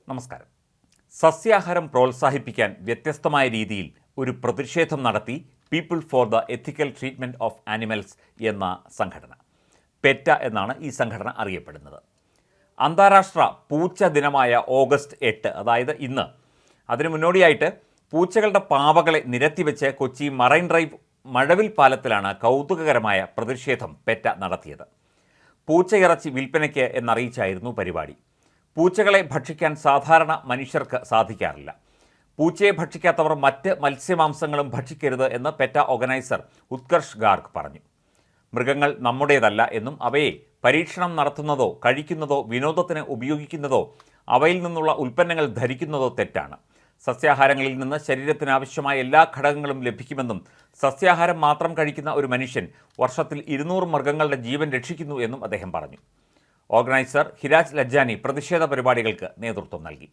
നമസ്കാരം. സസ്യാഹാരം പ്രോത്സാഹിപ്പിക്കാൻ വ്യത്യസ്തമായ രീതിയിൽ ഒരു പ്രതിഷേധം നടത്തി people for the ethical treatment of animals എന്ന സംഘടന. പെറ്റ എന്നാണ് ഈ സംഘടന അറിയപ്പെടുന്നത്. അന്താരാഷ്ട്ര പൂച്ച ദിനമായ ഓഗസ്റ്റ് 8, അതായത് ഇന്ന്, അതിനു മുന്നോടിയായിട്ട് പൂച്ചകളുടെ പാവകളെ നിരത്തിവെച്ച് കൊച്ചി മറൈൻ ഡ്രൈവ് മഴവിൽ പാലത്തിലാണ് കൗതുകകരമായ പ്രതിഷേധം പെറ്റ നടത്തിയത്. പൂച്ചയിറച്ചി വിൽപ്പനയ്ക്ക് എന്നറിയിച്ചായിരുന്നു പരിപാടി. പൂച്ചകളെ ഭക്ഷിക്കാൻ സാധാരണ മനുഷ്യർക്ക് സാധിക്കാറില്ല. പൂച്ചയെ ഭക്ഷിക്കാത്തവർ മറ്റ് മത്സ്യമാംസങ്ങളും ഭക്ഷിക്കരുത് എന്ന് പെറ്റ ഓർഗനൈസർ ഉത്കർഷ് ഗാർഗ് പറഞ്ഞു. മൃഗങ്ങൾ നമ്മുടേതല്ല എന്നും അവയെ പരീക്ഷണം നടത്തുന്നതോ കഴിക്കുന്നതോ വിനോദത്തിന് ഉപയോഗിക്കുന്നതോ അവയിൽ നിന്നുള്ള ഉൽപ്പന്നങ്ങൾ ധരിക്കുന്നതോ തെറ്റാണ്. സസ്യാഹാരങ്ങളിൽ നിന്ന് ശരീരത്തിന് ആവശ്യമായ എല്ലാ ഘടകങ്ങളും ലഭിക്കുമെന്നും സസ്യാഹാരം മാത്രം കഴിക്കുന്ന ഒരു മനുഷ്യൻ വർഷത്തിൽ 200 മൃഗങ്ങളുടെ ജീവൻ രക്ഷിക്കുന്നു എന്നും അദ്ദേഹം പറഞ്ഞു. ഓർഗനൈസർ ഹിരാജ് ലജ്ജാനി പ്രതിഷേധ പരിപാടികൾക്ക് നേതൃത്വം നൽകി.